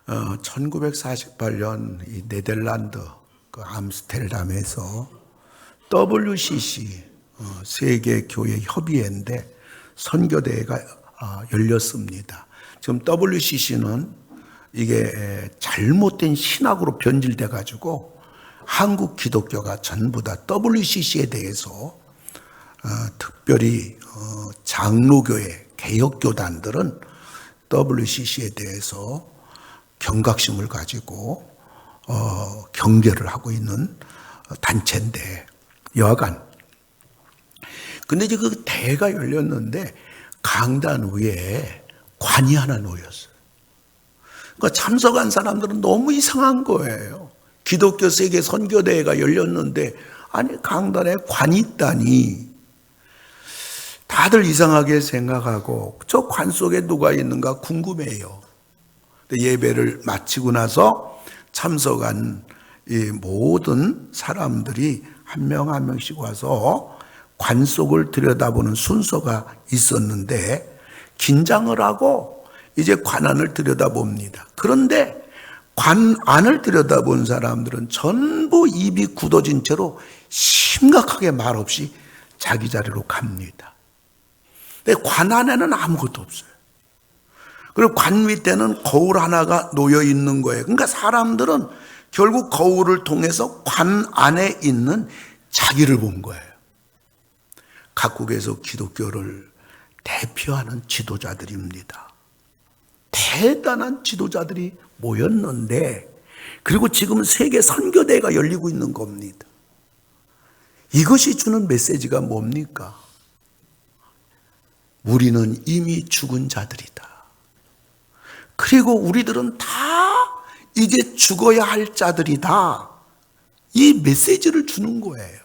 1948년 이 네덜란드 그 암스테르담에서 WCC 세계 교회 협의회인데 선교대회가 열렸습니다. 지금 WCC는 이게 잘못된 신학으로 변질돼 가지고 한국 기독교가 전부 다 WCC에 대해서 특별히 장로교회 개혁교단들은 WCC에 대해서 경각심을 가지고 경계를 하고 있는 단체인데, 여하간 근데 이제 그 대회가 열렸는데 강단 위에 관이 하나 놓였어요. 그러니까 참석한 사람들은 너무 이상한 거예요. 기독교 세계 선교대회가 열렸는데 아니 강단에 관이 있다니. 다들 이상하게 생각하고 저 관 속에 누가 있는가 궁금해요. 예배를 마치고 나서 참석한 이 모든 사람들이 한 명 한 명씩 와서 관 속을 들여다보는 순서가 있었는데 긴장을 하고 이제 관 안을 들여다봅니다. 그런데 관 안을 들여다본 사람들은 전부 입이 굳어진 채로 심각하게 말없이 자기 자리로 갑니다. 근데 관 안에는 아무것도 없어요. 그리고 관 밑에는 거울 하나가 놓여 있는 거예요. 그러니까 사람들은 결국 거울을 통해서 관 안에 있는 자기를 본 거예요. 각국에서 기독교를 대표하는 지도자들입니다. 대단한 지도자들이 모였는데, 그리고 지금 세계 선교대회가 열리고 있는 겁니다. 이것이 주는 메시지가 뭡니까? 우리는 이미 죽은 자들이다. 그리고 우리들은 다 이제 죽어야 할 자들이다. 이 메시지를 주는 거예요.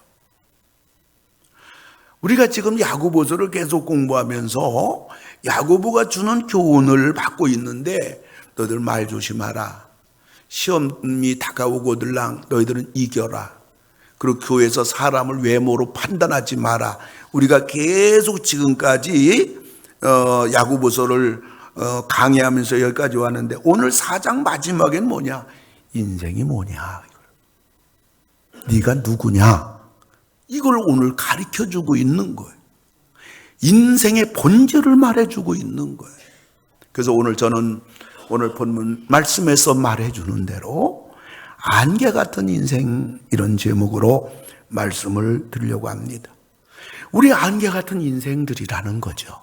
우리가 지금 야고보서를 계속 공부하면서 야고보가 주는 교훈을 받고 있는데, 너희들 말 조심하라. 시험이 다가오거들랑 너희들은 이겨라. 그리고 교회에서 사람을 외모로 판단하지 마라. 우리가 계속 지금까지 야고보서를 강의하면서 여기까지 왔는데, 오늘 4장 마지막엔 뭐냐? 인생이 뭐냐? 네가 누구냐? 이걸 오늘 가르쳐주고 있는 거예요. 인생의 본질을 말해주고 있는 거예요. 그래서 오늘 저는 오늘 본문 말씀에서 말해주는 대로 안개 같은 인생, 이런 제목으로 말씀을 드리려고 합니다. 우리 안개 같은 인생들이라는 거죠.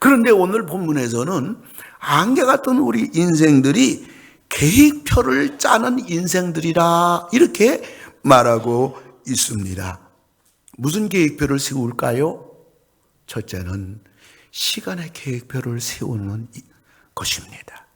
그런데 오늘 본문에서는 안개 같은 우리 인생들이 계획표를 짜는 인생들이라 이렇게 말하고 있습니다. 무슨 계획표를 세울까요? 첫째는 시간의 계획표를 세우는 것입니다.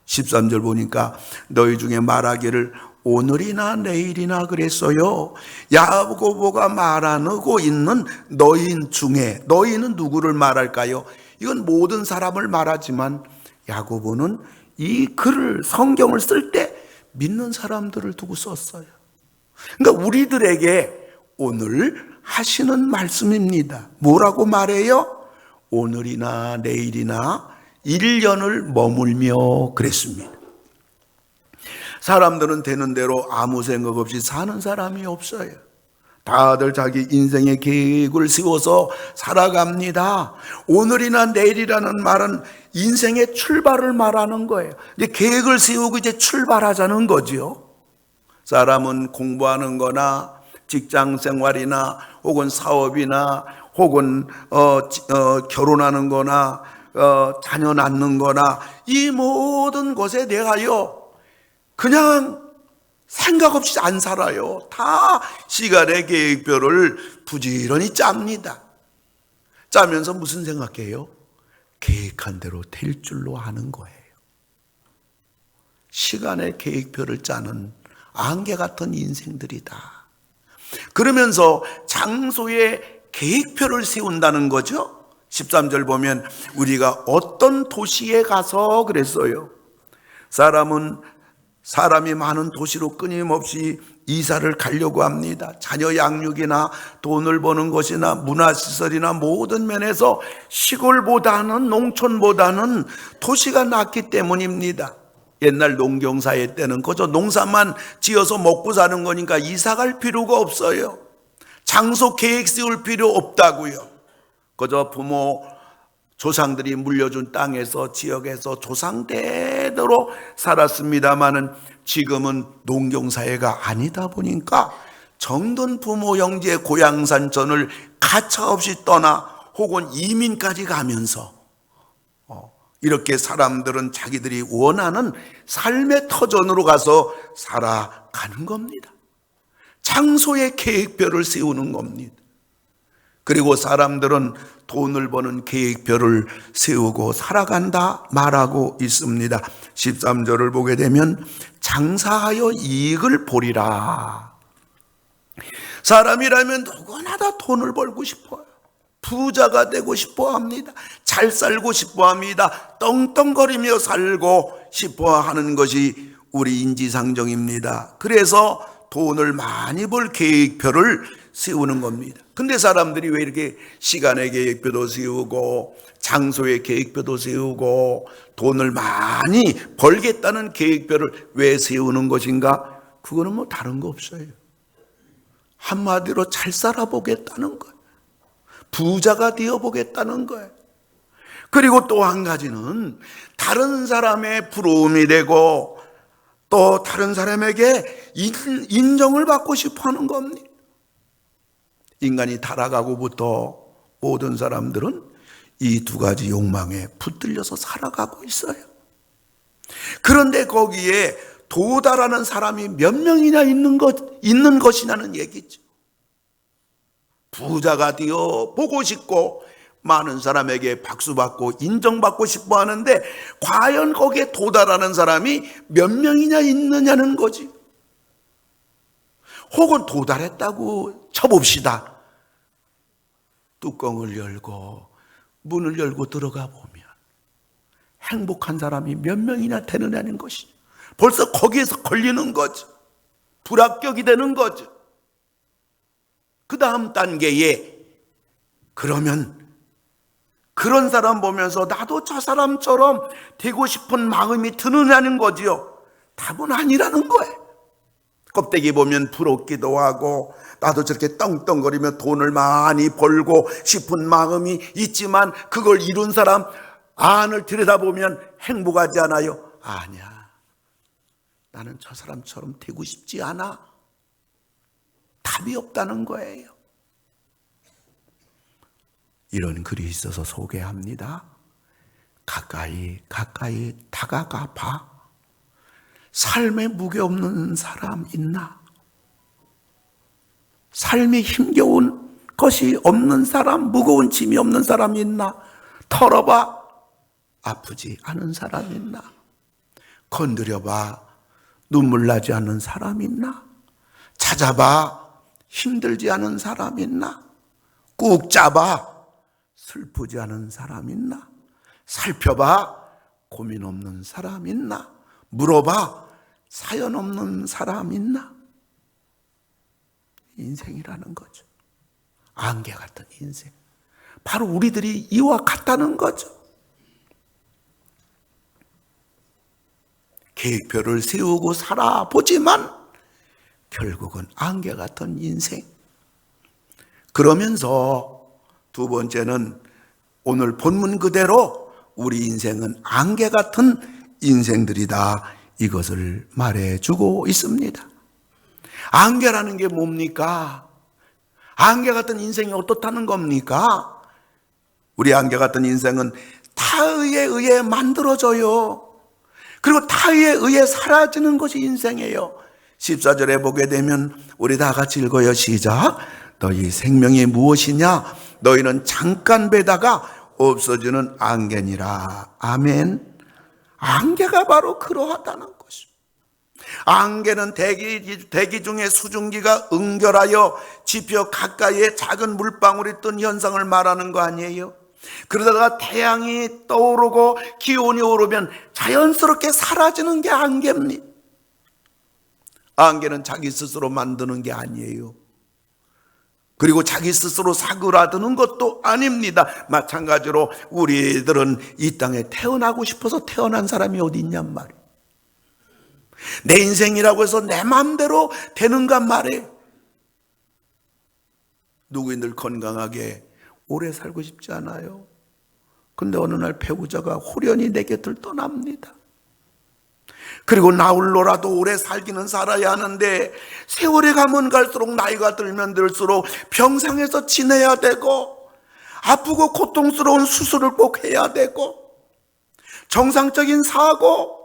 13절 보니까 너희 중에 말하기를 오늘이나 내일이나 그랬어요. 야고보가 말하고 있는 너희 중에, 너희는 누구를 말할까요? 이건 모든 사람을 말하지만 야고보는 이 글을, 성경을 쓸 때 믿는 사람들을 두고 썼어요. 그러니까 우리들에게 오늘 하시는 말씀입니다. 뭐라고 말해요? 오늘이나 내일이나 1년을 머물며 그랬습니다. 사람들은 되는 대로 아무 생각 없이 사는 사람이 없어요. 다들 자기 인생의 계획을 세워서 살아갑니다. 오늘이나 내일이라는 말은 인생의 출발을 말하는 거예요. 이제 계획을 세우고 이제 출발하자는 거죠. 사람은 공부하는 거나 직장 생활이나 혹은 사업이나 혹은 결혼하는 거나 자녀 낳는 거나 이 모든 것에 대하여 그냥 생각 없이 안 살아요. 다 시간의 계획표를 부지런히 짭니다. 짜면서 무슨 생각해요? 계획한 대로 될 줄로 하는 거예요. 시간의 계획표를 짜는 안개 같은 인생들이다. 그러면서 장소에 계획표를 세운다는 거죠. 13절 보면 우리가 어떤 도시에 가서 그랬어요. 사람이 많은 도시로 끊임없이 이사를 가려고 합니다. 자녀 양육이나 돈을 버는 것이나 문화시설이나 모든 면에서 시골보다는, 농촌보다는 도시가 낫기 때문입니다. 옛날 농경사회 때는 그저 농사만 지어서 먹고 사는 거니까 이사 갈 필요가 없어요. 장소 계획 세울 필요 없다고요. 그저 부모 조상들이 물려준 땅에서 지역에서 조상대대로 살았습니다마는 지금은 농경사회가 아니다 보니까 정든 부모 형제 고향 산천을 가차없이 떠나 혹은 이민까지 가면서 이렇게 사람들은 자기들이 원하는 삶의 터전으로 가서 살아가는 겁니다. 장소의 계획표를 세우는 겁니다. 그리고 사람들은 돈을 버는 계획표를 세우고 살아간다 말하고 있습니다. 13절을 보게 되면 장사하여 이익을 보리라. 사람이라면 누구나 다 돈을 벌고 싶어요. 부자가 되고 싶어 합니다. 잘 살고 싶어 합니다. 떵떵거리며 살고 싶어 하는 것이 우리 인지상정입니다. 그래서 돈을 많이 벌 계획표를 세우는 겁니다. 근데 사람들이 왜 이렇게 시간의 계획표도 세우고 장소의 계획표도 세우고 돈을 많이 벌겠다는 계획표를 왜 세우는 것인가? 그거는 뭐 다른 거 없어요. 한마디로 잘 살아보겠다는 거예요. 부자가 되어보겠다는 거예요. 그리고 또 한 가지는 다른 사람의 부러움이 되고 또 다른 사람에게 인정을 받고 싶어 하는 겁니다. 인간이 타락하고부터 모든 사람들은 이 두 가지 욕망에 붙들려서 살아가고 있어요. 그런데 거기에 도달하는 사람이 몇 명이나 있는 것이냐는 얘기죠. 부자가 되어 보고 싶고 많은 사람에게 박수받고 인정받고 싶어 하는데 과연 거기에 도달하는 사람이 몇 명이나 있느냐는 거지. 혹은 도달했다고 쳐봅시다. 뚜껑을 열고 문을 열고 들어가 보면 행복한 사람이 몇 명이나 되느냐는 것이죠. 벌써 거기에서 걸리는 거죠. 불합격이 되는 거죠. 그 다음 단계에 그러면 그런 사람 보면서 나도 저 사람처럼 되고 싶은 마음이 드느냐는 거지요. 답은 아니라는 거예요. 껍데기 보면 부럽기도 하고 나도 저렇게 떵떵거리며 돈을 많이 벌고 싶은 마음이 있지만 그걸 이룬 사람 안을 들여다보면 행복하지 않아요? 아니야. 나는 저 사람처럼 되고 싶지 않아. 답이 없다는 거예요. 이런 글이 있어서 소개합니다. 가까이 다가가 봐. 삶에 무게 없는 사람 있나? 삶이 힘겨운 것이 없는 사람, 무거운 짐이 없는 사람이 있나? 털어봐. 아프지 않은 사람 있나? 건드려봐. 눈물 나지 않는 사람 있나? 찾아봐. 힘들지 않은 사람 있나? 꾹 잡아. 슬프지 않은 사람 있나? 살펴봐. 고민 없는 사람 있나? 물어봐. 사연 없는 사람 있나? 인생이라는 거죠. 안개 같은 인생. 바로 우리들이 이와 같다는 거죠. 계획표를 세우고 살아보지만 결국은 안개 같은 인생. 그러면서 두 번째는 오늘 본문 그대로 우리 인생은 안개 같은 인생들이다. 이것을 말해주고 있습니다. 안개라는 게 뭡니까? 안개 같은 인생이 어떻다는 겁니까? 우리 안개 같은 인생은 타의에 의해 만들어져요. 그리고 타의에 의해 사라지는 것이 인생이에요. 14절에 보게 되면 우리 다 같이 읽어요. 시작. 너희 생명이 무엇이냐? 너희는 잠깐 배다가 없어지는 안개니라. 아멘. 안개가 바로 그러하다는 것입니다. 안개는 대기 중에 수증기가 응결하여 지표 가까이에 작은 물방울이 뜬 현상을 말하는 거 아니에요? 그러다가 태양이 떠오르고 기온이 오르면 자연스럽게 사라지는 게 안개입니다. 안개는 자기 스스로 만드는 게 아니에요. 그리고 자기 스스로 사그라드는 것도 아닙니다. 마찬가지로 우리들은 이 땅에 태어나고 싶어서 태어난 사람이 어디 있냔 말이에요. 내 인생이라고 해서 내 마음대로 되는가 말이에요. 누구인들 건강하게 오래 살고 싶지 않아요. 근데 어느 날 배우자가 호련히 내 곁을 떠납니다. 그리고 나 홀로라도 오래 살기는 살아야 하는데 세월이 가면 갈수록 나이가 들면 들수록 병상에서 지내야 되고 아프고 고통스러운 수술을 꼭 해야 되고 정상적인 사고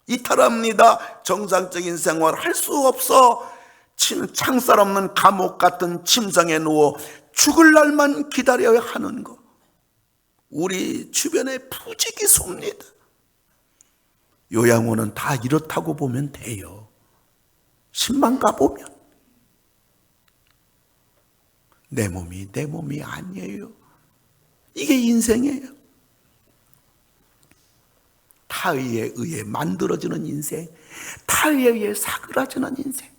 이탈합니다. 정상적인 생활 할 수 없어 창살 없는 감옥 같은 침상에 누워 죽을 날만 기다려야 하는 거. 우리 주변에 부지기수입니다. 요양원은 다 이렇다고 보면 돼요. 10만 가보면. 내 몸이 내 몸이 아니에요. 이게 인생이에요. 타의에 의해 만들어지는 인생, 타의에 의해 사그라지는 인생.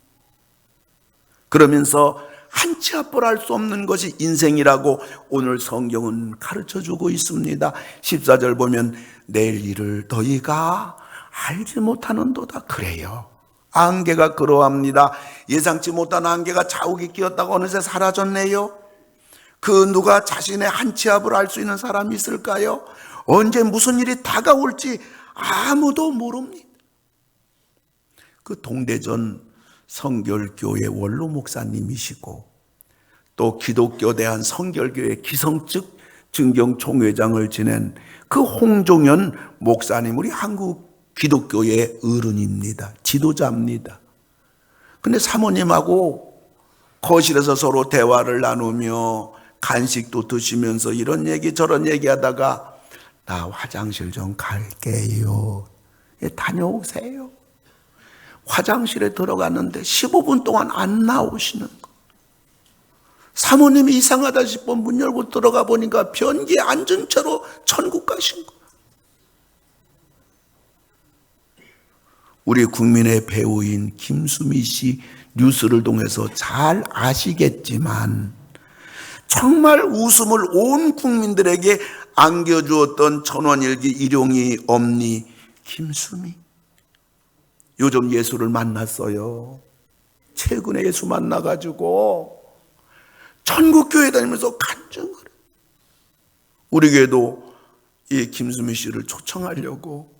그러면서 한치 앞을 알 수 없는 것이 인생이라고 오늘 성경은 가르쳐주고 있습니다. 14절 보면 내일 일을 너희가 알지 못하는도다. 그래요. 안개가 그러합니다. 예상치 못한 안개가 자욱이 끼었다가 어느새 사라졌네요. 그 누가 자신의 한치 앞을 알 수 있는 사람이 있을까요? 언제 무슨 일이 다가올지 아무도 모릅니다. 그 동대전 성결교회 원로 목사님이시고 또 기독교 대한 성결교회 기성측 증경총회장을 지낸 그 홍종현 목사님, 우리 한국 기독교의 어른입니다. 지도자입니다. 근데 사모님하고 거실에서 서로 대화를 나누며 간식도 드시면서 이런 얘기 저런 얘기 하다가 나 화장실 좀 갈게요. 다녀오세요. 화장실에 들어갔는데 15분 동안 안 나오시는 거. 사모님이 이상하다 싶어 문 열고 들어가 보니까 변기에 앉은 채로 천국 가신 거. 우리 국민의 배우인 김수미 씨 뉴스를 통해서 잘 아시겠지만 정말 웃음을 온 국민들에게 안겨주었던 천원일기 일용이 엄니 김수미. 요즘 예수를 만났어요. 최근에 예수 만나가지고 전국교회 다니면서 간증을 해요. 우리 교회도 이 김수미 씨를 초청하려고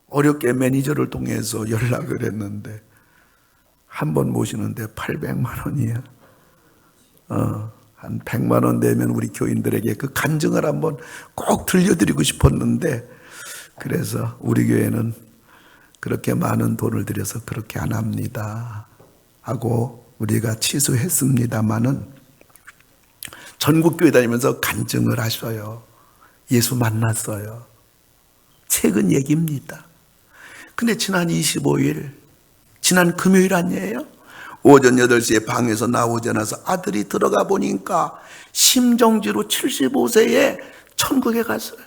어렵게 매니저를 통해서 연락을 했는데 한 번 모시는데 800만 원이야. 한 100만 원 내면 우리 교인들에게 그 간증을 한번 꼭 들려드리고 싶었는데 그래서 우리 교회는 그렇게 많은 돈을 들여서 그렇게 안 합니다 하고 우리가 취소했습니다마는 전국교회 다니면서 간증을 하셔요. 예수 만났어요. 최근 얘기입니다. 근데 지난 25일, 지난 금요일 아니에요? 오전 8시에 방에서 나오지 않아서 아들이 들어가 보니까 심정지로 75세에 천국에 갔어요.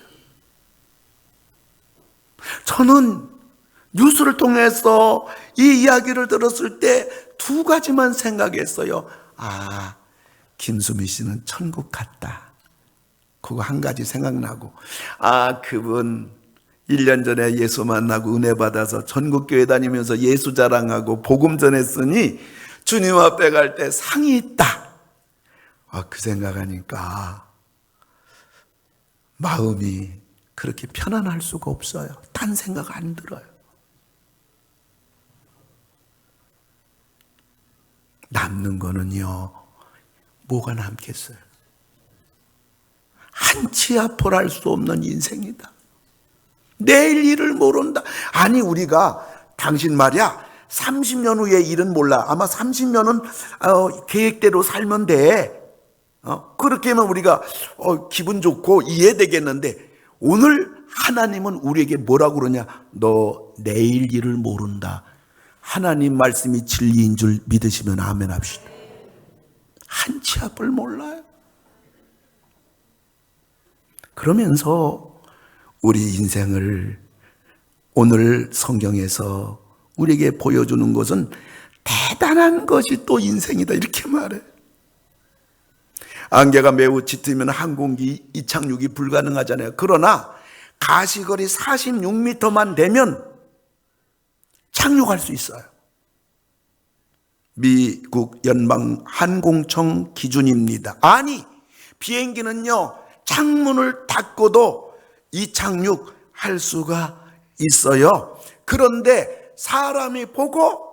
저는 뉴스를 통해서 이 이야기를 들었을 때 두 가지만 생각했어요. 아, 김수미 씨는 천국 갔다. 그거 한 가지 생각나고, 아, 그분 1년 전에 예수 만나고 은혜 받아서 전국교회 다니면서 예수 자랑하고 복음 전했으니 주님 앞에 갈 때 상이 있다. 그 생각하니까 마음이 그렇게 편안할 수가 없어요. 딴 생각 안 들어요. 남는 거는요, 뭐가 남겠어요? 한치 앞을 알 수 없는 인생이다. 내일 일을 모른다. 아니, 우리가 당신 말이야 30년 후의 일은 몰라. 아마 30년은 계획대로 살면 돼. 그렇게 하면 우리가 기분 좋고 이해되겠는데 오늘 하나님은 우리에게 뭐라고 그러냐? 너 내일 일을 모른다. 하나님 말씀이 진리인 줄 믿으시면 아멘 합시다. 한치 앞을 몰라요. 그러면서 우리 인생을 오늘 성경에서 우리에게 보여주는 것은 대단한 것이 또 인생이다 이렇게 말해. 안개가 매우 짙으면 항공기 이착륙이 불가능하잖아요. 그러나 가시거리 46m만 되면 착륙할 수 있어요. 미국 연방 항공청 기준입니다. 아니, 비행기는요, 창문을 닫고도 이 착륙할 수가 있어요. 그런데 사람이 보고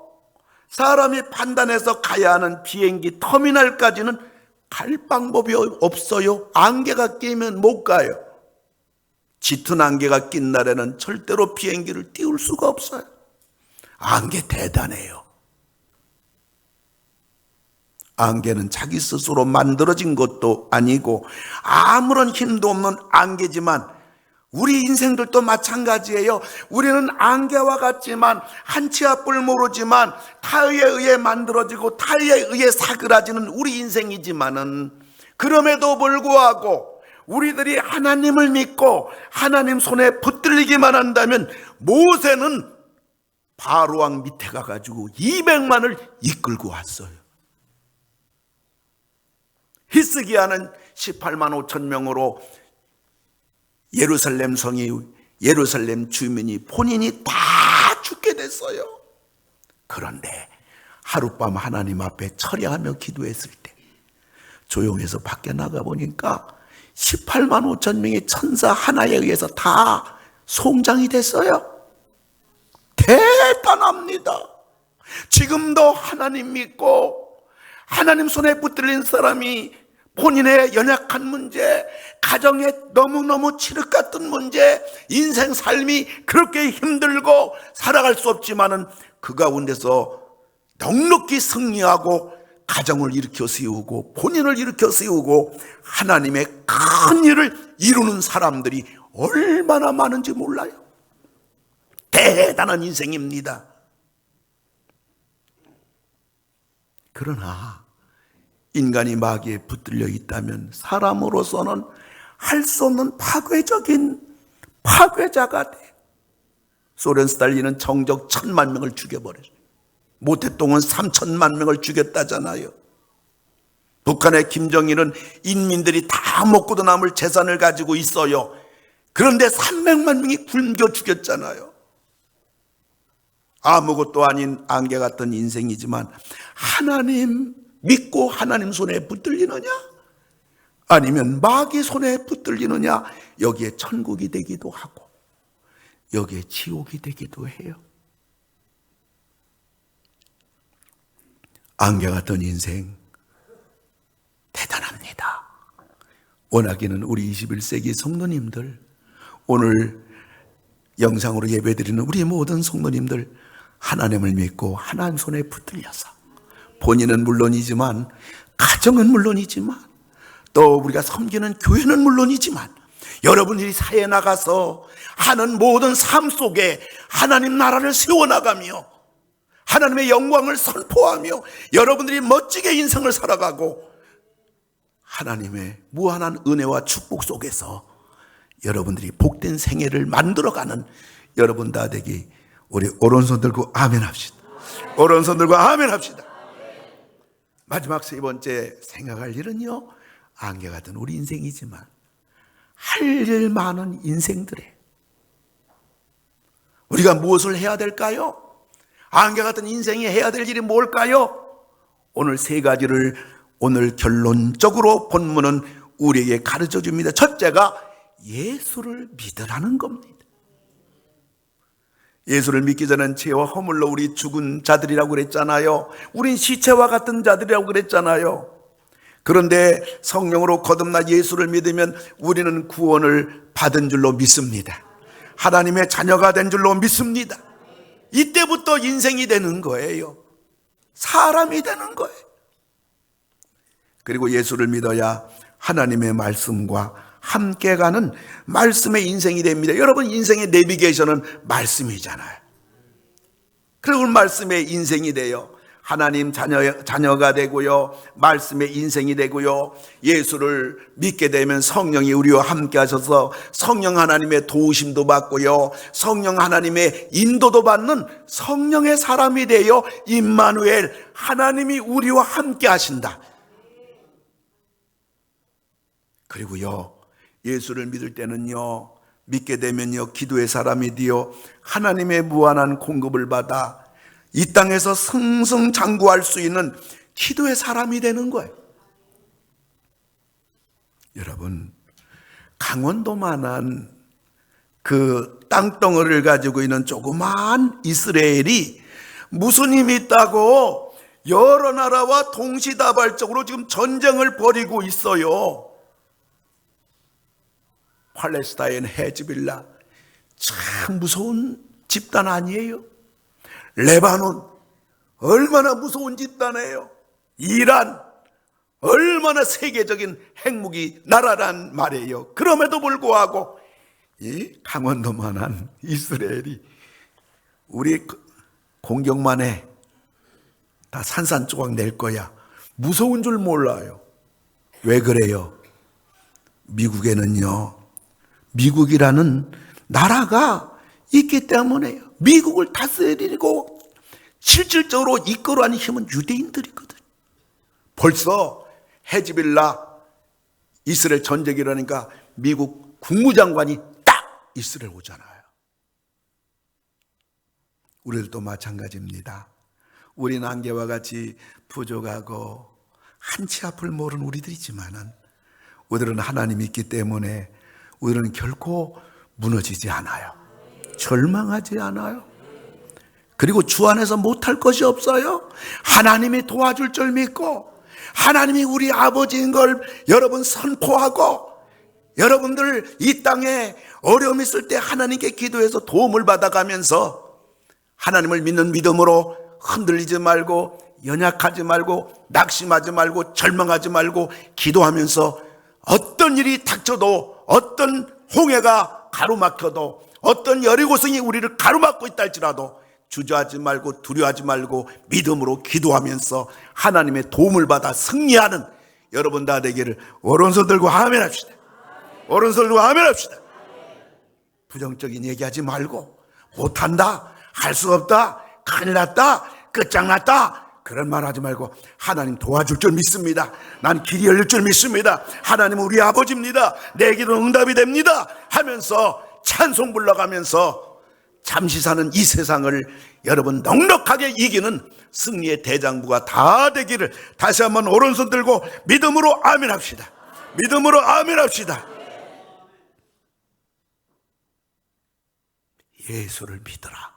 사람이 판단해서 가야 하는 비행기 터미널까지는 갈 방법이 없어요. 안개가 끼면 못 가요. 짙은 안개가 낀 날에는 절대로 비행기를 띄울 수가 없어요. 안개 대단해요. 안개는 자기 스스로 만들어진 것도 아니고 아무런 힘도 없는 안개지만 우리 인생들도 마찬가지예요. 우리는 안개와 같지만 한 치 앞을 모르지만 타의에 의해 만들어지고 타의에 의해 사그라지는 우리 인생이지만은 그럼에도 불구하고 우리들이 하나님을 믿고 하나님 손에 붙들리기만 한다면 모세는 바로왕 밑에 가가지고 200만을 이끌고 왔어요. 히스기야는 18만 5천 명으로 예루살렘 성이 예루살렘 주민이 본인이 다 죽게 됐어요. 그런데 하룻밤 하나님 앞에 철야하며 기도했을 때 조용해서 밖에 나가 보니까 18만 5천 명의 천사 하나에 의해서 다 송장이 됐어요. 대단합니다. 지금도 하나님 믿고 하나님 손에 붙들린 사람이 본인의 연약한 문제, 가정에 너무너무 칠흑 같은 문제, 인생 삶이 그렇게 힘들고 살아갈 수 없지만은 그 가운데서 넉넉히 승리하고 가정을 일으켜 세우고 본인을 일으켜 세우고 하나님의 큰 일을 이루는 사람들이 얼마나 많은지 몰라요. 대단한 인생입니다. 그러나 인간이 마귀에 붙들려 있다면 사람으로서는 할 수 없는 파괴적인 파괴자가 돼. 소련 스탈린은 정적 1,000만 명을 죽여버렸어요. 모태똥은 3,000만 명을 죽였다잖아요. 북한의 김정일은 인민들이 다 먹고도 남을 재산을 가지고 있어요. 그런데 300만 명이 굶겨 죽였잖아요. 아무것도 아닌 안개 같은 인생이지만 하나님 믿고 하나님 손에 붙들리느냐? 아니면 마귀 손에 붙들리느냐? 여기에 천국이 되기도 하고 여기에 지옥이 되기도 해요. 안개 같은 인생 대단합니다. 원하기는 우리 21세기 성도님들, 오늘 영상으로 예배드리는 우리 모든 성도님들 하나님을 믿고 하나님 손에 붙들려서 본인은 물론이지만 가정은 물론이지만 또 우리가 섬기는 교회는 물론이지만 여러분들이 사회에 나가서 하는 모든 삶 속에 하나님 나라를 세워나가며 하나님의 영광을 선포하며 여러분들이 멋지게 인생을 살아가고 하나님의 무한한 은혜와 축복 속에서 여러분들이 복된 생애를 만들어가는 여러분 다 되기 우리 오른손 들고 아멘 합시다. 오른손 들고 아멘 합시다. 마지막 세 번째 생각할 일은요, 안개 같은 우리 인생이지만 할 일 많은 인생들에 우리가 무엇을 해야 될까요? 안개 같은 인생이 해야 될 일이 뭘까요? 오늘 세 가지를 오늘 결론적으로 본문은 우리에게 가르쳐 줍니다. 첫째가 예수를 믿으라는 겁니다. 예수를 믿기 전엔 죄와 허물로 우리 죽은 자들이라고 그랬잖아요. 우린 시체와 같은 자들이라고 그랬잖아요. 그런데 성령으로 거듭나 예수를 믿으면 우리는 구원을 받은 줄로 믿습니다. 하나님의 자녀가 된 줄로 믿습니다. 이때부터 인생이 되는 거예요. 사람이 되는 거예요. 그리고 예수를 믿어야 하나님의 말씀과 함께 가는 말씀의 인생이 됩니다. 여러분 인생의 내비게이션은 말씀이잖아요. 그리고 말씀의 인생이 돼요. 하나님 자녀가 되고요, 말씀의 인생이 되고요, 예수를 믿게 되면 성령이 우리와 함께 하셔서 성령 하나님의 도우심도 받고요, 성령 하나님의 인도도 받는 성령의 사람이 되어 임마누엘, 하나님이 우리와 함께 하신다. 그리고요, 예수를 믿을 때는요, 믿게 되면요, 기도의 사람이 되어 하나님의 무한한 공급을 받아 이 땅에서 승승장구할 수 있는 기도의 사람이 되는 거예요. 여러분, 강원도만한 그 땅덩어리를 가지고 있는 조그마한 이스라엘이 무슨 힘이 있다고 여러 나라와 동시다발적으로 지금 전쟁을 벌이고 있어요. 팔레스타인 헤즈빌라, 참 무서운 집단 아니에요? 레바논, 얼마나 무서운 집단이에요? 이란, 얼마나 세계적인 핵무기 나라란 말이에요. 그럼에도 불구하고 이 강원도만한 이스라엘이 우리 공격만 해, 다 산산조각 낼 거야. 무서운 줄 몰라요. 왜 그래요? 미국에는요, 미국이라는 나라가 있기 때문에요. 미국을 다스리고 실질적으로 이끌어가는 힘은 유대인들이거든. 벌써 헤즈빌라 이스라엘 전쟁이라니까 미국 국무장관이 딱 이스라엘 오잖아요. 우리들도 마찬가지입니다. 우리는 안개와 같이 부족하고 한치 앞을 모르는 우리들이지만은 우리들은 하나님이 있기 때문에 우리는 결코 무너지지 않아요. 절망하지 않아요. 그리고 주 안에서 못할 것이 없어요. 하나님이 도와줄 줄 믿고 하나님이 우리 아버지인 걸 여러분 선포하고, 여러분들 이 땅에 어려움 있을 때 하나님께 기도해서 도움을 받아가면서 하나님을 믿는 믿음으로 흔들리지 말고 연약하지 말고 낙심하지 말고 절망하지 말고 기도하면서 어떤 일이 닥쳐도, 어떤 홍해가 가로막혀도, 어떤 여리고성이 우리를 가로막고 있다 할지라도 주저하지 말고 두려워하지 말고 믿음으로 기도하면서 하나님의 도움을 받아 승리하는 여러분 다 되기를 오른손 들고 아멘 합시다. 오른손 들고 아멘 합시다. 부정적인 얘기하지 말고 못한다, 할 수 없다, 큰일 났다, 끝장났다, 그런 말 하지 말고 하나님 도와줄 줄 믿습니다. 난 길이 열릴 줄 믿습니다. 하나님은 우리 아버지입니다. 내 기도는 응답이 됩니다 하면서 찬송 불러가면서 잠시 사는 이 세상을 여러분 넉넉하게 이기는 승리의 대장부가 다 되기를 다시 한번 오른손 들고 믿음으로 아멘 합시다. 믿음으로 아멘 합시다. 예수를 믿어라,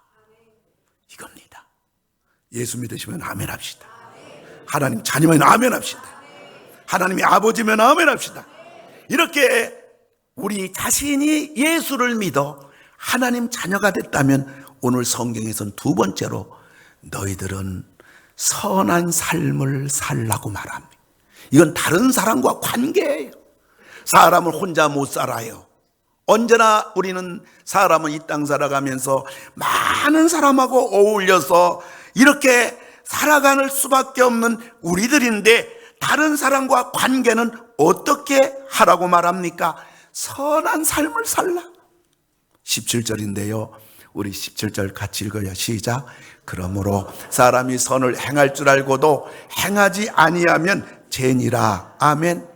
이겁니다. 예수 믿으시면 아멘 합시다. 하나님 자녀면 아멘 합시다. 하나님이 아버지면 아멘 합시다. 이렇게 우리 자신이 예수를 믿어 하나님 자녀가 됐다면 오늘 성경에서는 두 번째로 너희들은 선한 삶을 살라고 말합니다. 이건 다른 사람과 관계예요. 사람을 혼자 못 살아요. 언제나 우리는 사람은 이 땅 살아가면서 많은 사람하고 어울려서 이렇게 살아가는 수밖에 없는 우리들인데, 다른 사람과 관계는 어떻게 하라고 말합니까? 선한 삶을 살라. 17절인데요. 우리 17절 같이 읽어요. 시작. 그러므로 사람이 선을 행할 줄 알고도 행하지 아니하면 죄니라. 아멘.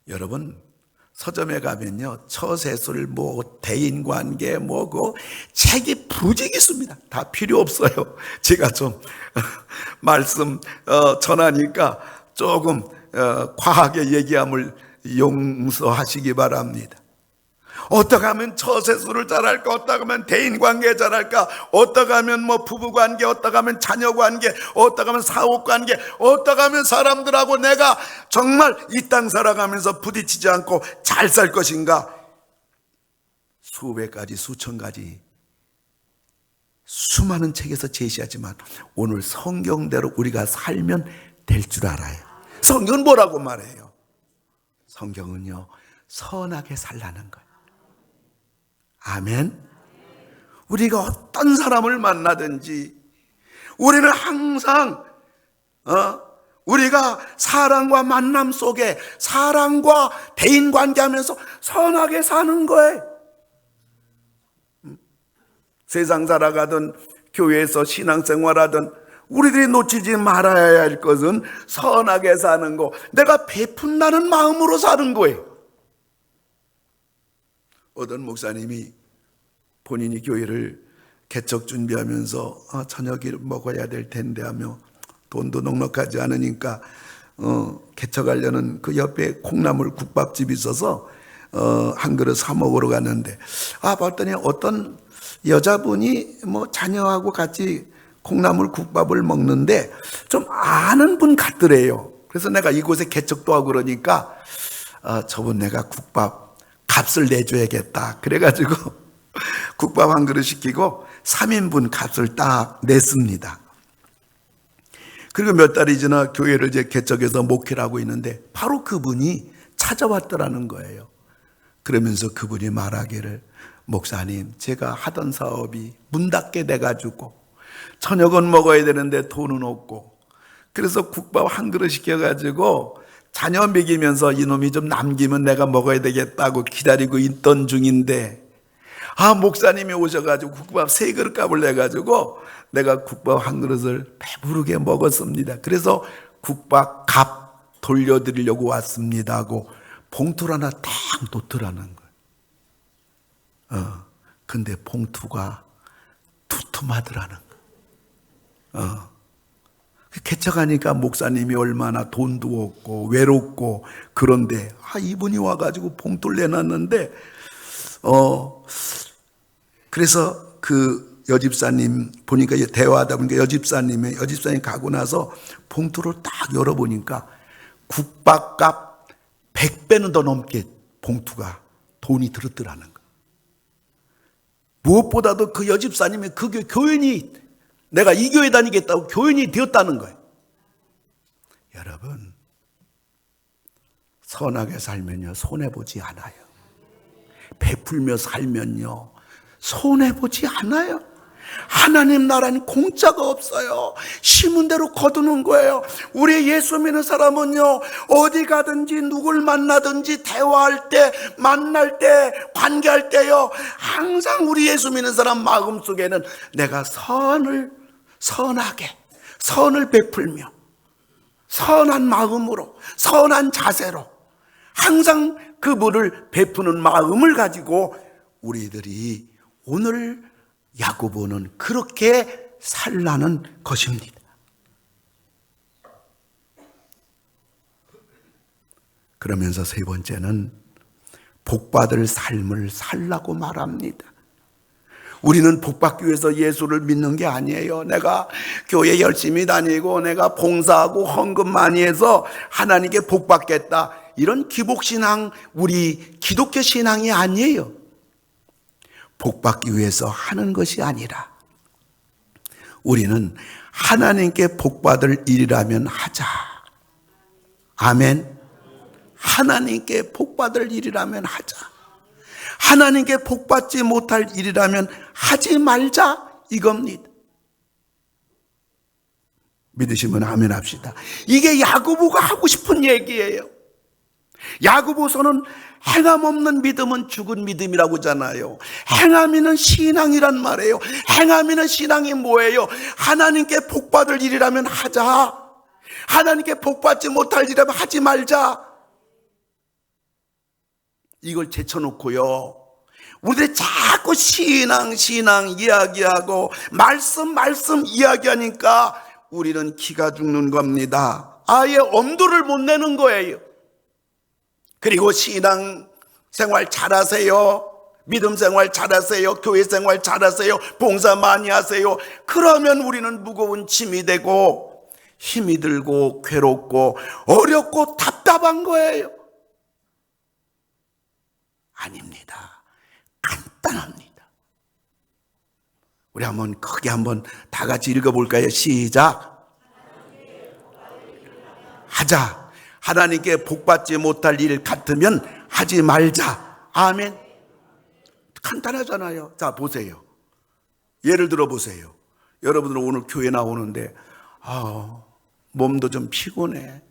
여러분, 서점에 가면요, 처세술, 대인관계, 책이 부지기 있습니다. 다 필요 없어요. 제가 좀 말씀 전하니까 조금 과하게 얘기함을 용서하시기 바랍니다. 어떻게 하면 처세술을 잘할까? 어떻게 하면 대인관계 잘할까? 어떻게 하면 부부관계, 어떻게 하면 자녀관계, 어떻게 하면 사업관계, 어떻게 하면 사람들하고 내가 정말 이 땅 살아가면서 부딪히지 않고 잘 살 것인가? 수백 가지, 수천 가지 수많은 책에서 제시하지만 오늘 성경대로 우리가 살면 될 줄 알아요. 성경은 뭐라고 말해요? 성경은요, 선하게 살라는 거예요. 아멘. 우리가 어떤 사람을 만나든지 우리는 항상 우리가 사랑과 만남 속에 사랑과 대인관계하면서 선하게 사는 거예요. 세상 살아가든 교회에서 신앙생활하든 우리들이 놓치지 말아야 할 것은 선하게 사는 거, 내가 베푼다는 마음으로 사는 거예요. 어떤 목사님이 본인이 교회를 개척 준비하면서 저녁을 먹어야 될 텐데 하며 돈도 넉넉하지 않으니까 개척하려는 그 옆에 콩나물 국밥집이 있어서 한 그릇 사 먹으러 갔는데 봤더니 어떤 여자분이 뭐 자녀하고 같이 콩나물 국밥을 먹는데 좀 아는 분 같더래요. 그래서 내가 이곳에 개척도 하고 그러니까 저분 내가 국밥 값을 내줘야겠다. 그래가지고 국밥 한 그릇 시키고 3인분 값을 딱 냈습니다. 그리고 몇 달이 지나 교회를 이제 개척해서 목회를 하고 있는데 바로 그분이 찾아왔더라는 거예요. 그러면서 그분이 말하기를 목사님, 제가 하던 사업이 문 닫게 돼가지고 저녁은 먹어야 되는데 돈은 없고 그래서 국밥 한 그릇 시켜가지고 자녀 먹이면서 이놈이 좀 남기면 내가 먹어야 되겠다고 기다리고 있던 중인데 목사님이 오셔가지고 국밥 3그릇 값을 내가지고 내가 국밥 한 그릇을 배부르게 먹었습니다. 그래서 국밥 값 돌려드리려고 왔습니다 하고 봉투를 하나 딱 놓더라는 거예요. 근데 봉투가 두툼하더라는 거예요. 개척하니까 목사님이 얼마나 돈도 없고 외롭고 그런데 이분이 와가지고 봉투를 내놨는데 그래서 그 여집사님 보니까 대화하다 보니까 여집사님 가고 나서 봉투를 딱 열어보니까 국밥값 100배는 더 넘게 봉투가 돈이 들었더라는 거예요. 무엇보다도 그 여집사님이 그 교인이 내가 이 교회 다니겠다고 교인이 되었다는 거예요. 여러분, 선하게 살면요 손해보지 않아요. 베풀며 살면요 손해보지 않아요. 하나님 나라는 공짜가 없어요. 심은 대로 거두는 거예요. 우리 예수 믿는 사람은요 어디 가든지 누굴 만나든지 대화할 때 만날 때 관계할 때요 항상 우리 예수 믿는 사람 마음속에는 내가 선을 베풀며 선한 마음으로 선한 자세로 항상 그분을 베푸는 마음을 가지고 우리들이 오늘 야고보는 그렇게 살라는 것입니다. 그러면서 세 번째는 복받을 삶을 살라고 말합니다. 우리는 복받기 위해서 예수를 믿는 게 아니에요. 내가 교회 열심히 다니고 내가 봉사하고 헌금 많이 해서 하나님께 복받겠다. 이런 기복신앙, 우리 기독교 신앙이 아니에요. 복받기 위해서 하는 것이 아니라 우리는 하나님께 복받을 일이라면 하자. 아멘. 하나님께 복받을 일이라면 하자. 하나님께 복받지 못할 일이라면 하지 말자 이겁니다. 믿으시면 아멘 합시다. 이게 야고보가 하고 싶은 얘기예요. 야고보서는 행함 없는 믿음은 죽은 믿음이라고 하잖아요. 행함이는 신앙이란 말이에요. 행함이는 신앙이 뭐예요? 하나님께 복받을 일이라면 하자. 하나님께 복받지 못할 일이라면 하지 말자. 이걸 제쳐놓고요 우리들이 자꾸 신앙 이야기하고 말씀 이야기하니까 우리는 기가 죽는 겁니다. 아예 엄두를 못 내는 거예요. 그리고 신앙 생활 잘하세요. 믿음 생활 잘하세요. 교회 생활 잘하세요. 봉사 많이 하세요. 그러면 우리는 무거운 짐이 되고 힘이 들고 괴롭고 어렵고 답답한 거예요. 아닙니다. 간단합니다. 우리 한번 크게 한번 다 같이 읽어볼까요? 시작. 하자. 하나님께 복받지 못할 일 같으면 하지 말자. 아멘. 간단하잖아요. 자, 보세요. 예를 들어 보세요. 여러분들 오늘 교회 나오는데 몸도 좀 피곤해.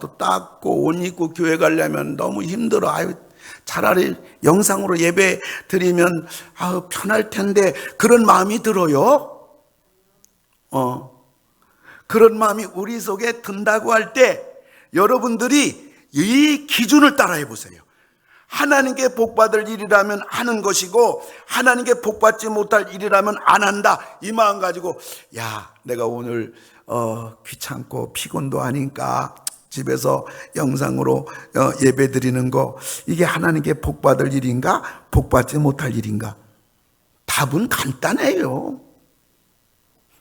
또 닦고 옷 입고 교회 가려면 너무 힘들어. 차라리 영상으로 예배 드리면 편할 텐데 그런 마음이 들어요. 그런 마음이 우리 속에 든다고 할 때 여러분들이 이 기준을 따라해 보세요. 하나님께 복받을 일이라면 하는 것이고 하나님께 복받지 못할 일이라면 안 한다. 이 마음 가지고 내가 오늘 귀찮고 피곤도 하니까 집에서 영상으로 예배 드리는 거, 이게 하나님께 복받을 일인가 복받지 못할 일인가? 답은 간단해요.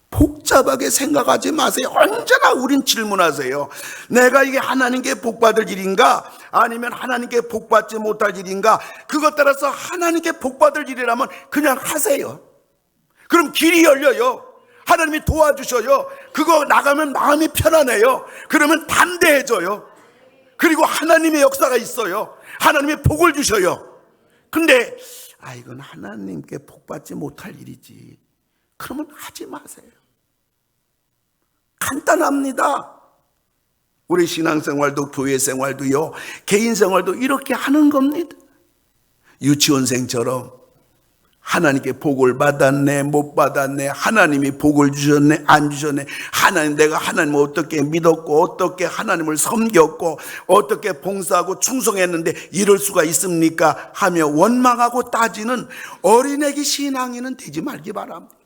복잡하게 생각하지 마세요. 언제나 우린 질문하세요. 내가 이게 하나님께 복받을 일인가 아니면 하나님께 복받지 못할 일인가? 그것 따라서 하나님께 복받을 일이라면 그냥 하세요. 그럼 길이 열려요. 하나님이 도와주셔요. 그거 나가면 마음이 편안해요. 그러면 담대해져요. 그리고 하나님의 역사가 있어요. 하나님이 복을 주셔요. 근데 이건 하나님께 복받지 못할 일이지, 그러면 하지 마세요. 간단합니다. 우리 신앙생활도 교회 생활도요, 개인 생활도 이렇게 하는 겁니다. 유치원생처럼 하나님께 복을 받았네 못 받았네, 하나님이 복을 주셨네 안 주셨네, 내가 하나님을 어떻게 믿었고 어떻게 하나님을 섬겼고 어떻게 봉사하고 충성했는데 이럴 수가 있습니까 하며 원망하고 따지는 어린애기 신앙인은 되지 말기 바랍니다.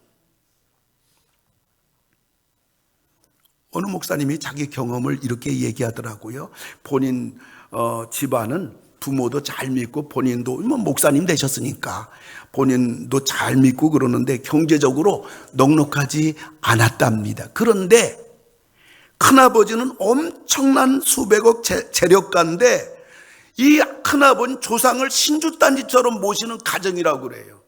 어느 목사님이 자기 경험을 이렇게 얘기하더라고요. 본인 집안은 부모도 잘 믿고 본인도 목사님 되셨으니까 본인도 잘 믿고 그러는데 경제적으로 넉넉하지 않았답니다. 그런데 큰아버지는 엄청난 수백억 재력가인데 이 큰아버지는 조상을 신주단지처럼 모시는 가정이라고 그래요.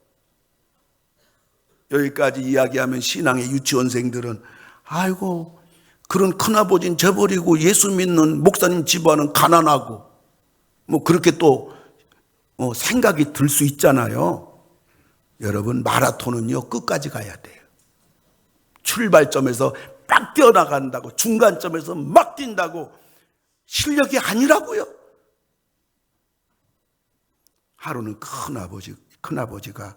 여기까지 이야기하면 신앙의 유치원생들은 아이고 그런 큰아버지는 저버리고 예수 믿는 목사님 집안은 가난하고 그렇게 또 생각이 들 수 있잖아요. 여러분, 마라톤은요 끝까지 가야 돼요. 출발점에서 막 뛰어나간다고, 중간점에서 막 뛴다고 실력이 아니라고요. 하루는 큰아버지가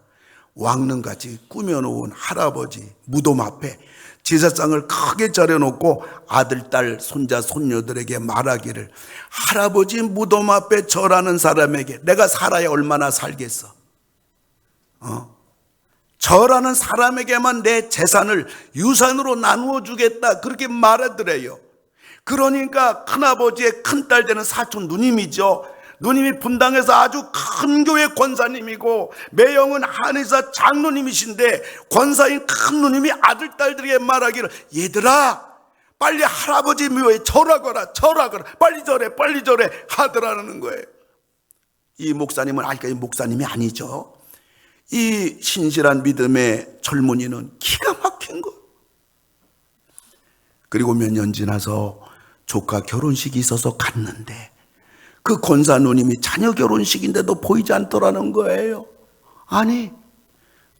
왕릉같이 꾸며놓은 할아버지 무덤 앞에 제사상을 크게 차려놓고 아들, 딸, 손자, 손녀들에게 말하기를, 할아버지 무덤 앞에 절하는 사람에게 내가 살아야 얼마나 살겠어? 절하는 사람에게만 내 재산을 유산으로 나누어 주겠다, 그렇게 말하더래요. 그러니까 큰아버지의 큰딸 되는 사촌 누님이죠. 누님이 분당에서 아주 큰 교회 권사님이고 매형은 한의사 장로님이신데 권사인 큰 누님이 아들, 딸들에게 말하기를, 얘들아 빨리 할아버지 묘에 절하거라 빨리 절해 하더라는 거예요. 이 목사님은 아직까지 목사님이 아니죠. 이 신실한 믿음의 젊은이는 기가 막힌 거. 그리고 몇 년 지나서 조카 결혼식이 있어서 갔는데 그 권사 누님이 자녀 결혼식인데도 보이지 않더라는 거예요. 아니,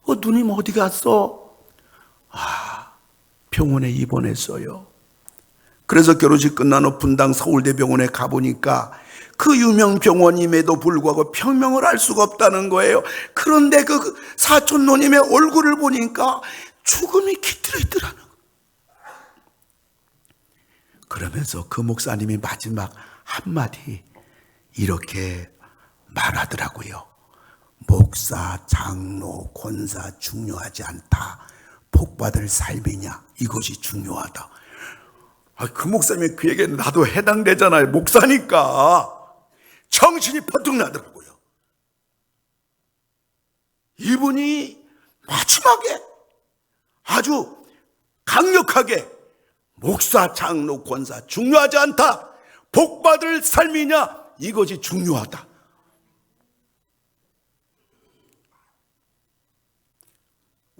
누님 어디 갔어? 병원에 입원했어요. 그래서 결혼식 끝난 후 분당 서울대병원에 가보니까 그 유명 병원임에도 불구하고 병명을 알 수가 없다는 거예요. 그런데 그 사촌 누님의 얼굴을 보니까 죽음이 깃들어 있더라는 거예요. 그러면서 그 목사님이 마지막 한마디 이렇게 말하더라고요. 목사, 장로, 권사 중요하지 않다. 복받을 삶이냐, 이것이 중요하다. 그 목사님이 그 얘기는 나도 해당되잖아요. 목사니까. 정신이 번뜩 나더라고요. 이분이 마지막에 아주 강력하게 목사, 장로, 권사 중요하지 않다. 복받을 삶이냐, 이것이 중요하다.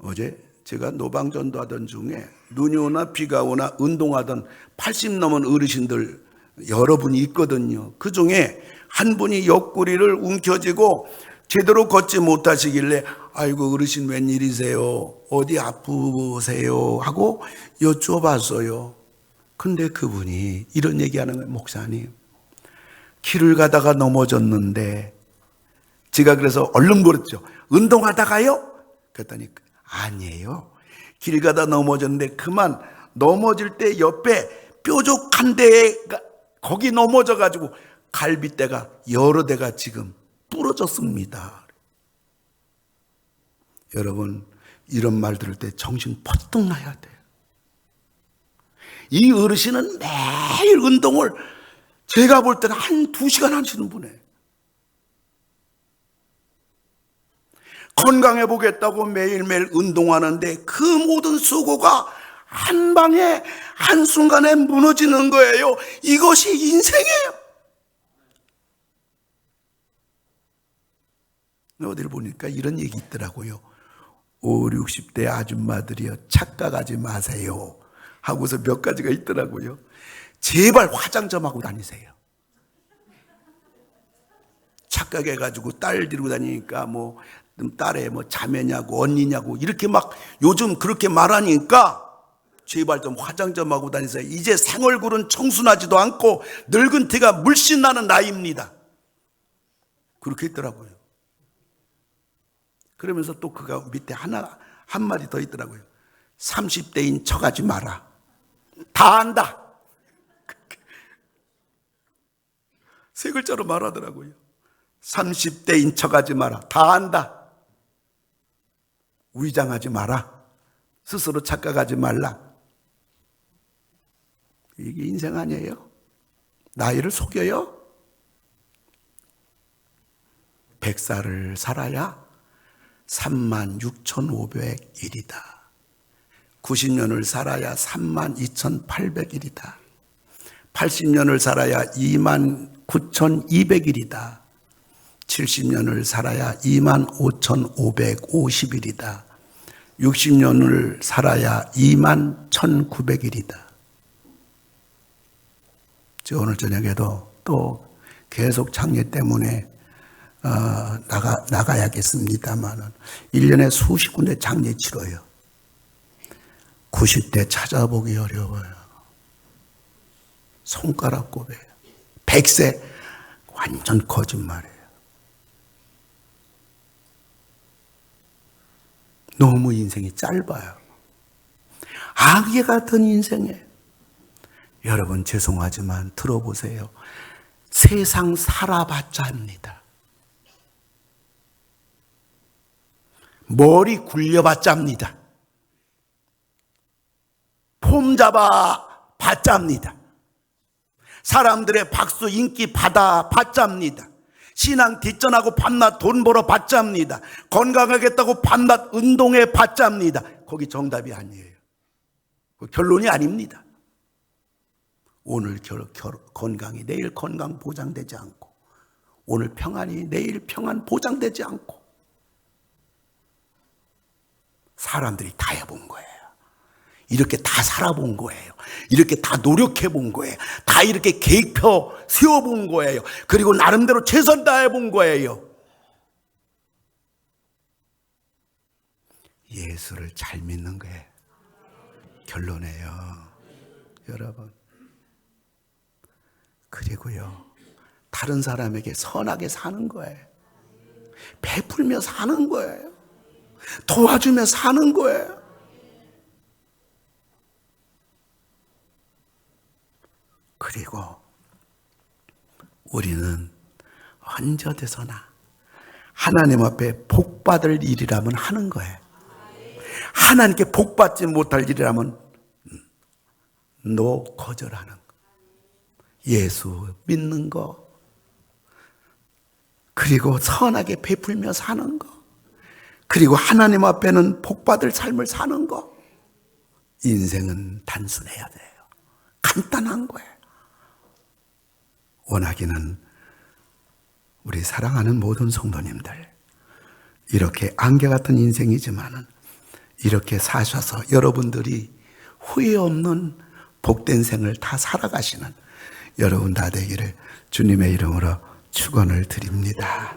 어제 제가 노방전도 하던 중에 눈이 오나 비가 오나 운동하던 80 넘은 어르신들 여러분이 있거든요. 그 중에 한 분이 옆구리를 움켜쥐고 제대로 걷지 못하시길래 아이고 어르신 웬일이세요? 어디 아프세요? 하고 여쭤봤어요. 근데 그분이 이런 얘기하는 거예요. 목사님, 길을 가다가 넘어졌는데, 제가 그래서 얼른 물었죠. 운동하다가요? 그랬더니 아니에요. 길 가다 넘어졌는데 그만 넘어질 때 옆에 뾰족한 데에 거기 넘어져 가지고 갈비뼈가 여러 대가 지금 부러졌습니다. 여러분, 이런 말 들을 때 정신 번뜩 나야 돼요. 이 어르신은 매일 운동을 제가 볼 때는 한 2시간 하시는 분이에요. 건강해 보겠다고 매일매일 운동하는데 그 모든 수고가 한 방에 한순간에 무너지는 거예요. 이것이 인생이에요. 어디를 보니까 이런 얘기 있더라고요. 5, 60대 아줌마들이요, 착각하지 마세요 하고서 몇 가지가 있더라고요. 제발 화장 좀 하고 다니세요. 착각해가지고 딸 데리고 다니니까 뭐 딸의 뭐 자매냐고 언니냐고 이렇게 막 요즘 그렇게 말하니까 제발 좀 화장 좀 하고 다니세요. 이제 생얼굴은 청순하지도 않고 늙은 티가 물씬 나는 나이입니다. 그렇게 했더라고요. 그러면서 또 그가 밑에 한마디 더 있더라고요. 30대인 척하지 마라. 다 안다. 세 글자로 말하더라고요. 30대인 척하지 마라. 다 안다. 위장하지 마라. 스스로 착각하지 말라. 이게 인생 아니에요? 나이를 속여요? 100살을 살아야 36,500일이다. 90년을 살아야 32,800일이다. 80년을 살아야 29,200일이다. 70년을 살아야 25,550일이다. 60년을 살아야 21,900일이다. 저 오늘 저녁에도 또 계속 장례 때문에 나가야겠습니다만은 1년에 수십 군데 장례 치러요. 90대 찾아보기 어려워요. 손가락 꼽아요. 100세 완전 거짓말이에요. 너무 인생이 짧아요. 아기 같은 인생에 여러분 죄송하지만 들어보세요. 세상 살아봤자 합니다. 머리 굴려봤자 합니다. 폼 잡아 봤자 합니다. 사람들의 박수 인기 받아 봤자 합니다. 신앙 뒷전하고 밤낮 돈 벌어 봤자 합니다. 건강하겠다고 밤낮 운동해 봤자 합니다. 거기 정답이 아니에요. 결론이 아닙니다. 오늘 건강이 내일 건강 보장되지 않고, 오늘 평안이 내일 평안 보장되지 않고, 사람들이 다 해본 거예요. 이렇게 다 살아본 거예요. 이렇게 다 노력해 본 거예요. 다 이렇게 계획표 세워본 거예요. 그리고 나름대로 최선 다해본 거예요. 예수를 잘 믿는 거예요. 결론이에요. 여러분. 그리고요, 다른 사람에게 선하게 사는 거예요. 베풀며 사는 거예요. 도와주며 사는 거예요. 그리고 우리는 언제 어디서나 하나님 앞에 복받을 일이라면 하는 거예요. 하나님께 복받지 못할 일이라면 거절하는 거. 예수 믿는 거, 그리고 선하게 베풀며 사는 거, 그리고 하나님 앞에는 복받을 삶을 사는 거. 인생은 단순해야 돼요. 간단한 거예요. 원하기는 우리 사랑하는 모든 성도님들, 이렇게 안개 같은 인생이지만은 이렇게 사셔서 여러분들이 후회 없는 복된 생을 다 살아가시는 여러분 다 되기를 주님의 이름으로 축원을 드립니다.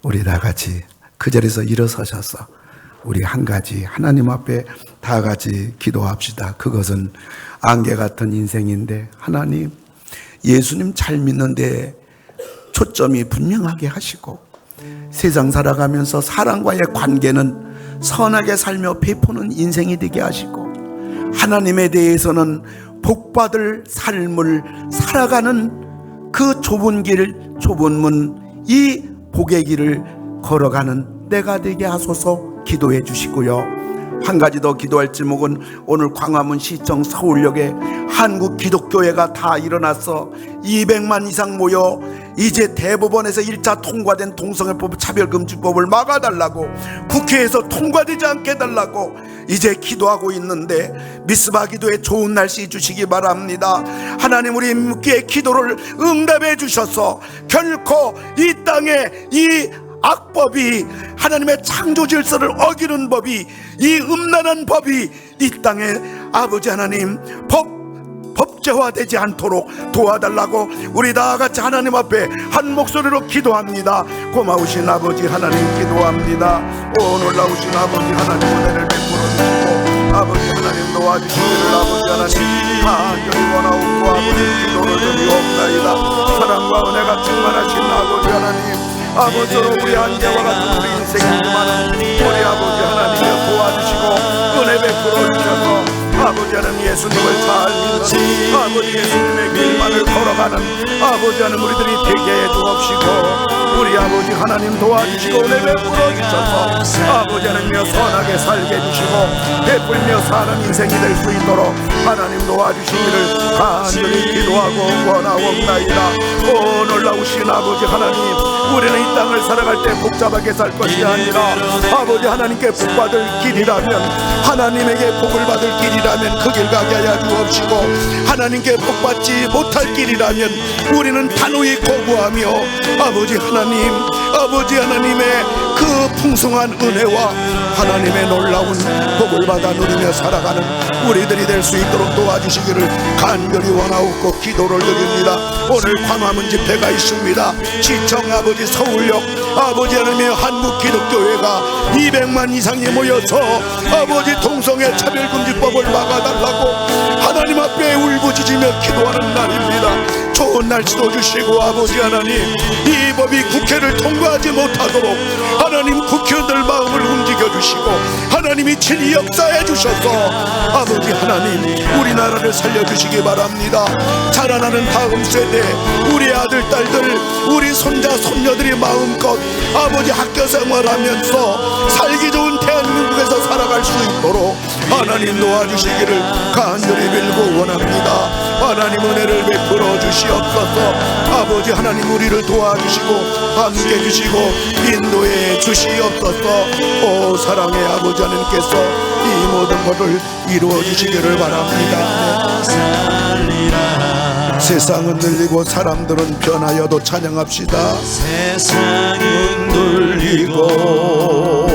우리 다 같이 그 자리에서 일어서셔서 우리 한 가지 하나님 앞에 다 같이 기도합시다. 그것은 안개 같은 인생인데 하나님, 예수님 잘 믿는데 초점이 분명하게 하시고, 세상 살아가면서 사람과의 관계는 선하게 살며 베푸는 인생이 되게 하시고, 하나님에 대해서는 복받을 삶을 살아가는 그 좁은 길, 좁은 문, 이 복의 길을 걸어가는 내가 되게 하소서 기도해 주시고요. 한 가지 더 기도할 제목은 오늘 광화문 시청 서울역에 한국 기독교회가 다 일어나서 200만 이상 모여 이제 대법원에서 1차 통과된 동성애법 차별금지법을 막아달라고, 국회에서 통과되지 않게 해달라고 이제 기도하고 있는데 미스바 기도에 좋은 날씨 주시기 바랍니다. 하나님, 우리 묵기의 기도를 응답해 주셔서 결코 이 땅에 이 악법이, 하나님의 창조 질서를 어기는 법이, 이 음란한 법이 이 땅에 아버지 하나님 법제화되지 않도록 도와달라고 우리 다 같이 하나님 앞에 한 목소리로 기도합니다. 고마우신 아버지 하나님 기도합니다. 오 놀라우신 아버지 하나님, 은혜를 베풀어 주시고 아버지 하나님 도와주시기를 아버지 하나님 간절히 원하옵고 아버지 기도를 드리옵나이다. 사랑과 은혜가 충만하신 아버지 하나님, 아버지로 우리 한계와 같은 우리 인생이 많은 우리 아버지 하나님을 도와주시고 은혜 베풀어 주셔서 아버지 하나님 예수님을 잘 믿는 아버지 예수님의 길만을 걸어가는 아버지 하나님 우리들이 되게 해 주옵시고, 우리 아버지 하나님 도와주시고 은혜 베풀어 주셔서 아버지 하나님이여 선하게 살게 해주시고 베풀며 사는 인생이 될 수 있도록 하나님 도와주시기를 간절히 기도하고 원하옵나이다. 오 놀라우신 아버지 하나님, 우리는 이 땅을 살아갈 때 복잡하게 살 것이 아니라 아버지 하나님께 복받을 길이라면, 하나님에게 복을 받을 길이라면 그 길 가게 하여 주옵시고, 하나님께 복받지 못할 길이라면 우리는 단호히 거부하며 아버지 하나님, 아버지 하나님의 그 풍성한 은혜와 하나님의 놀라운 복을 받아 누리며 살아가는 우리들이 될 수 있도록 도와주시기를 간절히 원하옵고 기도를 드립니다. 오늘 광화문 집회가 있습니다. 시청 아버지 서울역 아버지 하나님의 한국 기독교회가 200만 이상이 모여서 아버지 동성애 차별금지법을 막아달라고 하나님 앞에 울부짖으며 기도하는 날입니다. 좋은 날씨도 주시고 아버지 하나님, 이 법이 국회를 통과하지 못하도록 하나님 국회의원들 마음을 움직여 주시고 하나님이 친히 역사해 주셔서 아버지 하나님 우리나라를 살려주시기 바랍니다. 자라나는 다음 세대 우리 아들 딸들 우리 손자 손녀들이 마음껏 아버지 학교 생활하면서 살기 좋은 대한민국에서 살아갈 수 있도록 하나님 도와주시기를 간절히 빌고 원합니다. 하나님 은혜를 베풀어 주시옵소서. 아버지 하나님 우리를 도와주시고 함께 해주시고 인도해 주시옵소서. 오 사랑의 아버지 하나님께서 이 모든 것을 이루어 주시기를 바랍니다. 세상은 늘리고 사람들은 변하여도 찬양합시다. 세상은 늘리고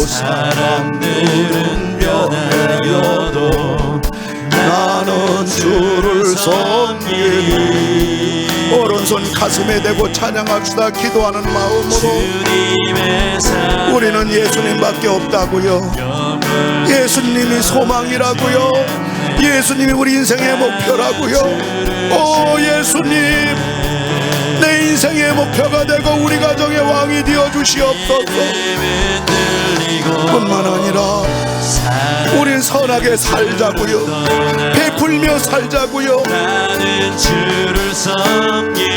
사람들은 변하여도 나는 주를 섬기리. 오른손 가슴에 대고 찬양합시다. 기도하는 마음으로 우리는 예수님밖에 없다고요. 예수님이 소망이라고요. 예수님이 우리 인생의 목표라고요. 오 예수님, 내 인생의 목표가 되고 우리 가정의 왕이 되어 주시옵소서. 뿐만 아니라 우린 선하게 살자고요. 베풀며 살자고요.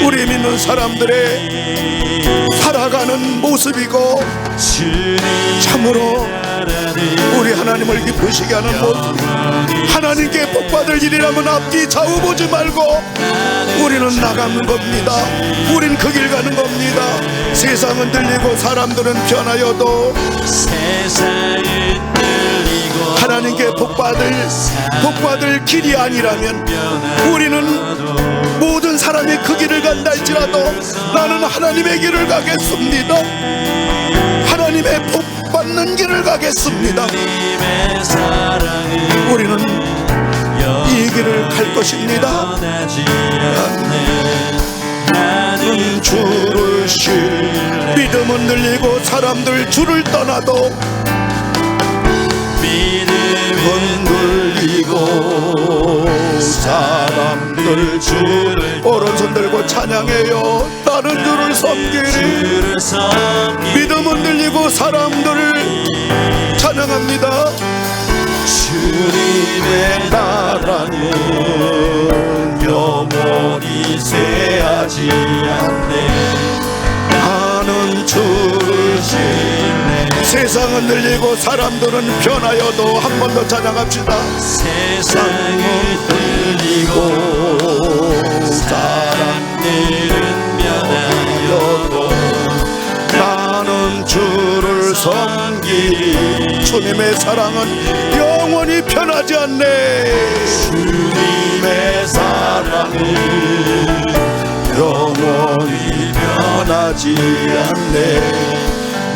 우리 믿는 사람들의 살아가는 모습이고 참으로 우리 하나님을 기쁘시게 하는 모습, 하나님께 복받을 일이라면 앞뒤 좌우 보지 말고 우리는 나가는 겁니다. 우린 그 길 가는 겁니다. 세상은 들리고 사람들은 변하여도 하나님께 복받을 길이 아니라면 우리는 모든 사람이 그 길을 간다 할지라도 나는 하나님의 길을 가겠습니다. 하나님의 복받는 길을 가겠습니다. 우리는 이 길을 갈 것입니다. 나는 주를 신뢰. 믿음은 늘리고 사람들 주를 떠나도 믿음은 늘리고 사람들 주를 오른손 들고 찬양해요. 나는 주를 섬기리. 믿음은 늘리고 사람들을 찬양합니다. 주님의 나라는 영원히 쇠하지 않네. 나는 주 세상은 늘리고 사람들은 변하여도 한 번 더 찬양합시다. 세상이 들리고 사람들은 변하여도 나는 주를 섬기리. 주님의 사랑은 영원히 변하지 않네. 주님의 사랑은 영원히 변하지 않네.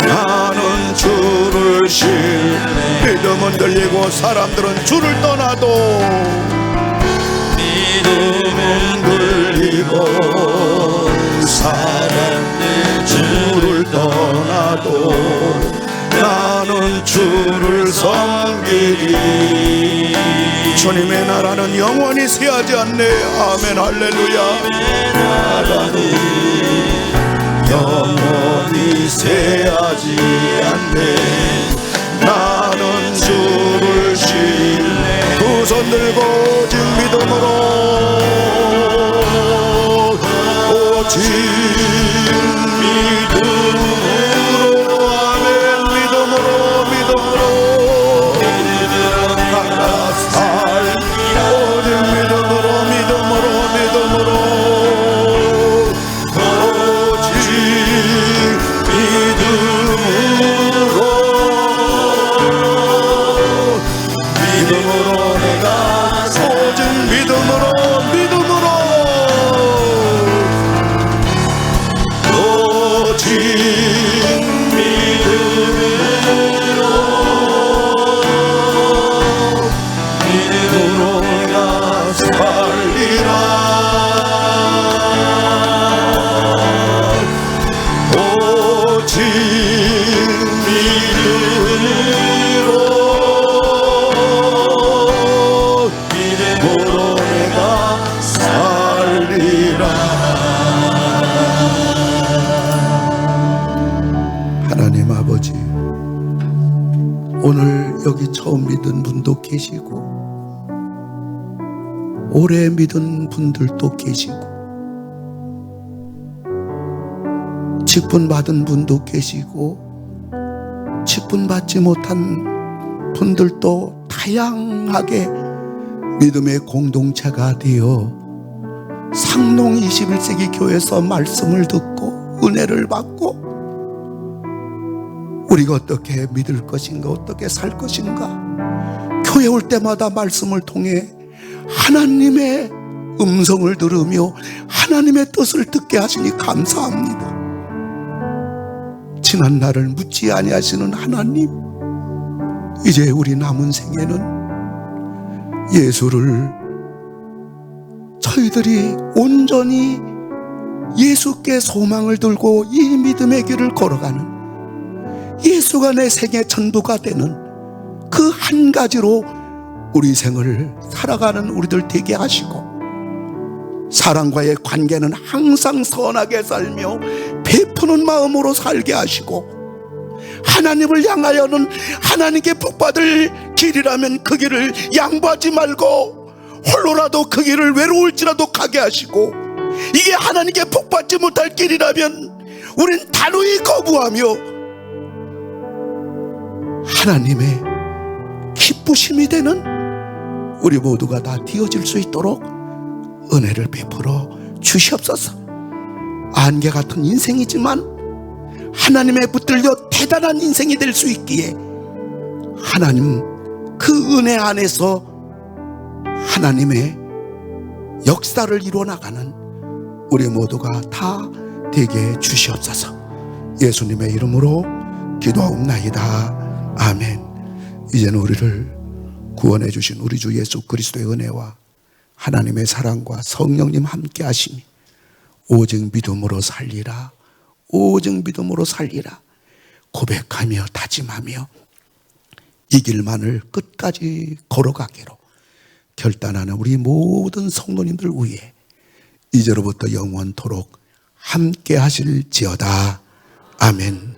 나는 주를 신뢰. 믿음은 들리고 사람들은 주를 떠나도 믿음은 들리고 사람들 주를 떠나도 나는 주를 섬기리. 주님의 나라는 영원히 쇠하지 않네. 아멘 할렐루야. 나라는 영원히 쇠하지 않네. 나는 주를 신뢰. 두 손 들고 오직 믿음으로, 오직 믿음으로, 아멘. 믿음으로, 믿음으로 나가 살리라. 오직 믿음으로, 믿음으로, 믿음으로, 오직 믿음으로 내가 오직 믿음으로, 믿음으로, 오직 믿음으로 내가 살리라. 오직 믿음으로 내가 살리라. 하나님 아버지, 오늘 여기 처음 믿은 분도 계시고 오래 믿은 분들도 계시고 직분 받은 분도 계시고 직분 받지 못한 분들도 다양하게 믿음의 공동체가 되어 상농 21세기 교회에서 말씀을 듣고 은혜를 받고 우리가 어떻게 믿을 것인가, 어떻게 살 것인가, 교회 올 때마다 말씀을 통해 하나님의 음성을 들으며 하나님의 뜻을 듣게 하시니 감사합니다. 지난 날을 묻지 아니하시는 하나님, 이제 우리 남은 생에는 예수를 저희들이 온전히 예수께 소망을 들고 이 믿음의 길을 걸어가는, 예수가 내 생의 전부가 되는 그 한 가지로 우리 생을 살아가는 우리들 되게 하시고, 사람과의 관계는 항상 선하게 살며 베푸는 마음으로 살게 하시고, 하나님을 향하여는 하나님께 복받을 길이라면 그 길을 양보하지 말고 홀로라도 그 길을 외로울지라도 가게 하시고, 이게 하나님께 복받지 못할 길이라면 우린 단호히 거부하며 하나님의 기쁘심이 되는 우리 모두가 다 되어질 수 있도록 은혜를 베풀어 주시옵소서. 안개 같은 인생이지만 하나님의 붙들려 대단한 인생이 될 수 있기에 하나님 그 은혜 안에서 하나님의 역사를 이루어나가는 우리 모두가 다 되게 해 주시옵소서. 예수님의 이름으로 기도하옵나이다. 아멘. 이제는 우리를 구원해 주신 우리 주 예수 그리스도의 은혜와 하나님의 사랑과 성령님 함께 하심이 오직 믿음으로 살리라, 오직 믿음으로 살리라 고백하며 다짐하며 이 길만을 끝까지 걸어가기로 결단하는 우리 모든 성도님들 위해 이제로부터 영원토록 함께 하실지어다. 아멘.